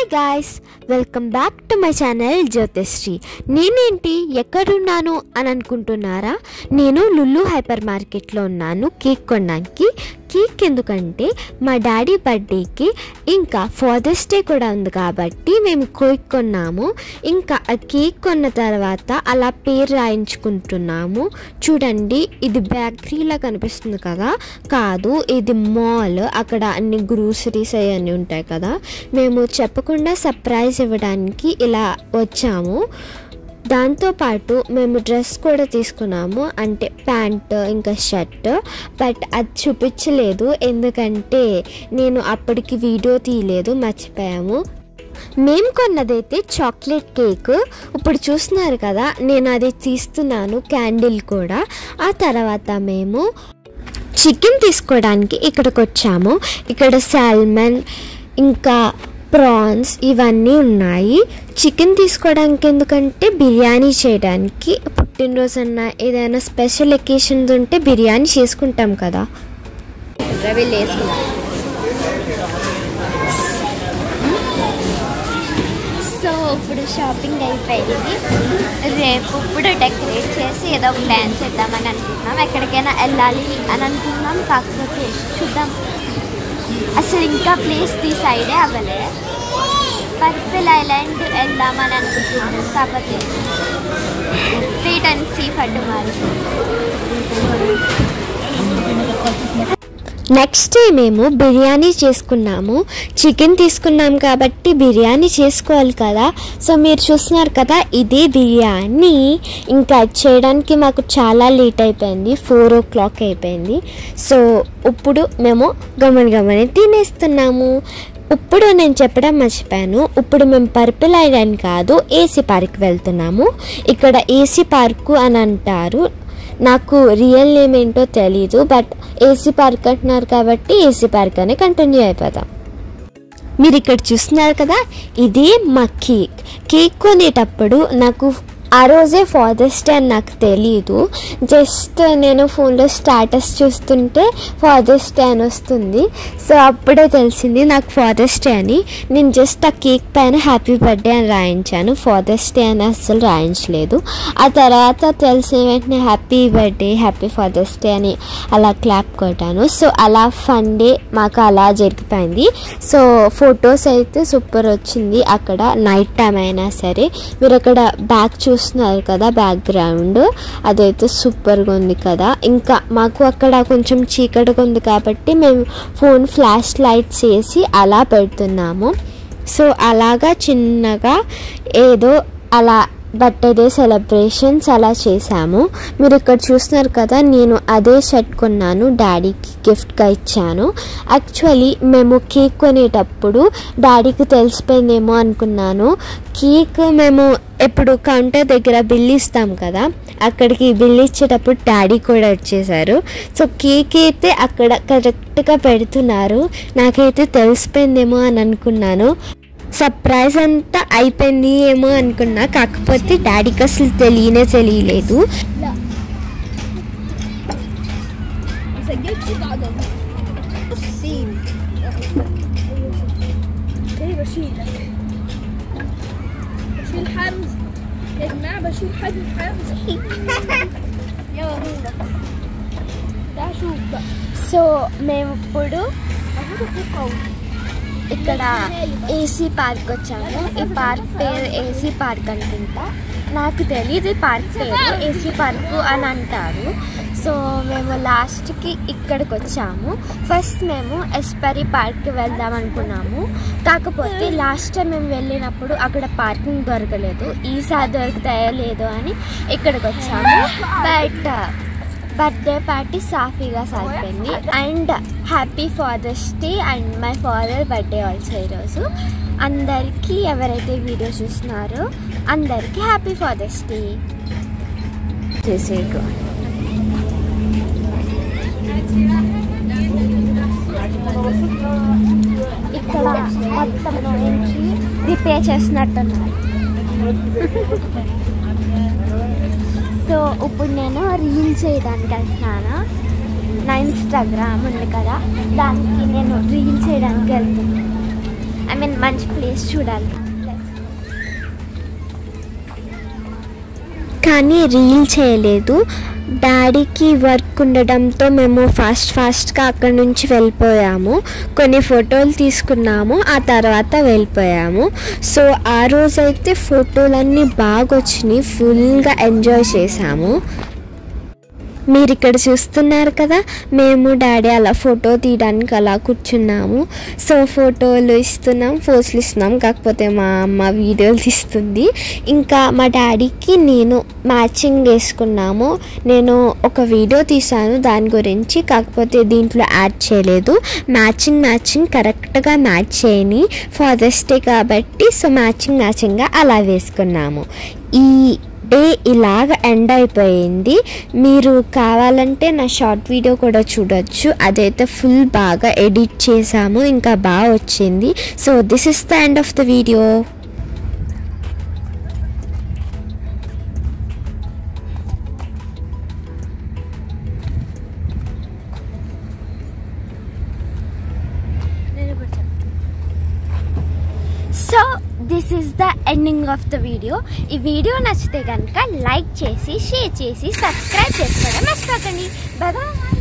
guys, welcome back to my channel Jyotishri. నేనేంటి ఎక్కడున్నాను అని అనుకుంటున్నారా? నేను లుల్లు హైపర్ మార్కెట్లో ఉన్నాను కేక్ కొనడానికి. కేక్ ఎందుకంటే మా డాడీ బర్త్డేకి ఇంకా ఫాదర్స్ డే కూడా ఉంది కాబట్టి మేము కేక్ కొన్నాము. ఇంకా ఆ కేక్ కొన్న తర్వాత అలా పేరు రాయించుకుంటున్నాము. చూడండి, ఇది బేకరీలా కనిపిస్తుంది కదా, కాదు ఇది మాల్. అక్కడ అన్ని గ్రోసరీస్ అవన్నీ ఉంటాయి కదా. మేము చెప్పకుండా సర్ప్రైజ్ ఇవ్వడానికి ఇలా వచ్చాము. దాంతోపాటు మేము డ్రెస్ కూడా తీసుకున్నాము, అంటే ప్యాంట్ ఇంకా షర్ట్. బట్ అది చూపించలేదు ఎందుకంటే నేను అప్పటికి వీడియో తీయలేదు, మర్చిపోయాము. మేము కొన్నదైతే చాక్లెట్ కేక్. ఇప్పుడు చూస్తున్నారు కదా, నేను అది తీస్తున్నాను, క్యాండిల్ కూడా. ఆ తర్వాత మేము చికెన్ తీసుకోవడానికి ఇక్కడికి వచ్చాము. ఇక్కడ సాల్మన్ ఇంకా ప్రాన్స్ ఇవన్నీ ఉన్నాయి. చికెన్ తీసుకోవడానికి ఎందుకంటే బిర్యానీ చేయడానికి, పుట్టినరోజు అన్న ఏదైనా స్పెషల్ ఎకేషన్స్ ఉంటే బిర్యానీ చేసుకుంటాం కదా. సో ఇప్పుడు షాపింగ్ అయిపోయింది. రేపు ఇప్పుడు డెకరేట్ చేసి ఏదో ప్లాన్ చేద్దామని అనుకుంటున్నాం. ఎక్కడికైనా వెళ్ళాలి అని అనుకుంటున్నాం, కాకపోతే చూద్దాం. అసలు ఇంకా ప్లేస్ డిసైడే అవ్వలే. పర్పుల్ ఐలాండ్ వెళ్దామని అనుకుంటున్నాను, కాకపోతే wait and see for tomorrow. Next day మేము బిర్యానీ చేసుకున్నాము. చికెన్ తీసుకున్నాం కాబట్టి బిర్యానీ చేసుకోవాలి కదా. సో మీరు చూస్తున్నారు కదా, ఇదే బిర్యానీ. ఇంకా చేయడానికి మాకు చాలా లేట్ అయిపోయింది, 4 o'clock అయిపోయింది. సో ఇప్పుడు మేము గమని తినేస్తున్నాము. ఇప్పుడు నేను చెప్పడం మర్చిపోయాను, ఇప్పుడు మేము పర్పుల్ ఐలాండ్ కాదు ఏసీ పార్క్ వెళ్తున్నాము. ఇక్కడ ఏసీ పార్కు అని అంటారు, నాకు రియల్ నేమ్ ఏంటో తెలీదు. బట్ ఏసీ పార్క్ అంటున్నారు కాబట్టి ఏసీ పార్క్ అని కంటిన్యూ అయిపోతాం. మీరు ఇక్కడ చూస్తున్నారు కదా, ఇదే మా కేక్ కొనేటప్పుడు నాకు ఆ రోజే ఫాదర్స్ డే అని నాకు తెలీదు. జస్ట్ నేను ఫోన్లో స్టాటస్ చూస్తుంటే ఫాదర్స్ డే అని వస్తుంది. సో అప్పుడే తెలిసింది నాకు ఫాదర్స్ డే అని. నేను జస్ట్ ఆ కేక్ పైన హ్యాపీ బర్త్డే అని రాయించాను, ఫాదర్స్ డే అని అస్సలు రాయించలేదు. ఆ తర్వాత తెలిసిన వెంటనే happy birthday, happy father's day అని అలా క్లాప్ కొట్టాను. సో అలా ఫన్ డే మాకు అలా జరిగిపోయింది. సో ఫొటోస్ అయితే సూపర్ వచ్చింది అక్కడ, నైట్ టైం అయినా సరే. మీరు అక్కడ బ్యాక్ చూస్తున్నారు కదా, బ్యాక్గ్రౌండ్ అదైతే సూపర్గా ఉంది కదా. ఇంకా మాకు అక్కడ కొంచెం చీకటిగా ఉంది కాబట్టి మేము ఫోన్ ఫ్లాష్ లైట్స్ వేసి అలా పెడుతున్నాము. సో అలాగా చిన్నగా ఏదో అలా బర్త్డే సెలబ్రేషన్స్ అలా చేశాము. మీరు ఇక్కడ చూస్తున్నారు కదా, నేను అదే షర్ట్ కొన్నాను, డాడీకి గిఫ్ట్గా ఇచ్చాను. యాక్చువల్లీ మేము కేక్ కొనేటప్పుడు డాడీకి తెలిసిపోయిందేమో అనుకున్నాను. కేక్ మేము ఎప్పుడు కౌంటర్ దగ్గర బిల్ ఇస్తాం కదా, అక్కడికి బిల్ ఇచ్చేటప్పుడు డాడీ కూడా వచ్చేసారు. సో కేక్ అయితే అక్కడ కరెక్ట్గా పెడుతున్నారు. నాకైతే తెలిసిపోయిందేమో అని అనుకున్నాను. సర్ప్రైజ్ అంతా అయిపోయింది ఏమో అనుకున్నా, కాకపోతే డాడీకి అసలు తెలియలేదు. సో మేము ఇప్పుడు ఇక్కడ ఏసీ పార్క్ వచ్చాము. ఈ పార్క్ పేరు ఏసీ పార్క్ అనుకుంటా, నాకు తెలియదు. పార్క్ పేరు ఏసీ పార్కు అని అంటారు. సో మేము లాస్ట్కి ఇక్కడికి వచ్చాము. ఫస్ట్ మేము ఎస్పరీ పార్క్కి వెళ్దాం అనుకున్నాము, కాకపోతే లాస్ట్ టైం మేము వెళ్ళినప్పుడు అక్కడ పార్కింగ్ దొరకలేదు. ఈసారి దొరుకుతాయో లేదో అని ఇక్కడికి వచ్చాము. బట్ బర్త్డే పార్టీ సాఫీగా సాగిపోయింది. And happy father's day and my father birthday also ఈరోజు. అందరికీ ఎవరైతే వీడియో చూస్తున్నారో అందరికీ హ్యాపీ ఫాదర్స్ డే. చేసేకు ఇక్కడ మొత్తం నుంచి రిపేర్ చేసినట్టున్నారు. సో ఇప్పుడు నేను రీల్ చేయడానికి వెళ్తున్నాను. నా ఇన్స్టాగ్రామ్ ఉంది కదా, దానికి నేను రీల్ చేయడానికి వెళ్తున్నాను. ఐ మీన్ మంచి ప్లేస్ చూడాలి. కానీ రీల్ చేయలేదు. డాడీకి వర్క్ ఉండడంతో మేము ఫాస్ట్గా అక్కడి నుంచి వెళ్ళిపోయాము. కొన్ని ఫోటోలు తీసుకున్నాము, ఆ తర్వాత వెళ్ళిపోయాము. సో ఆ రోజైతే ఫోటోలన్నీ బాగా వచ్చినాయి, ఫుల్గా ఎంజాయ్ చేసాము. మీరు ఇక్కడ చూస్తున్నారు కదా, మేము డాడీ అలా ఫోటో తీయడానికి అలా కూర్చున్నాము. సో ఫోటోలు ఇస్తున్నాం, పోస్టులు ఇస్తున్నాం. కాకపోతే మా అమ్మ వీడియోలు తీస్తుంది. ఇంకా మా డాడీకి నేను మ్యాచింగ్ వేసుకున్నాము. నేను ఒక వీడియో తీసాను దాని గురించి, కాకపోతే దీంట్లో యాడ్ చేయలేదు. మ్యాచింగ్ కరెక్ట్గా మ్యాచ్ చేయని ఫాదర్స్ డే కాబట్టి సో మ్యాచింగ్గా అలా వేసుకున్నాము. ఈ డే ఇలాగ ఎండ్ అయిపోయింది. మీరు కావాలంటే నా షార్ట్ వీడియో కూడా చూడొచ్చు. అదైతే ఫుల్ బాగా ఎడిట్ చేసాము, ఇంకా బాగా వచ్చింది. So this is the end of the video. So this is the ending of the video. ఈ వీడియో నచ్చితే కనుక లైక్ చేసి, షేర్ చేసి, సబ్స్క్రైబ్ చేసుకోవడం మర్చిపోకండి. Bye bye.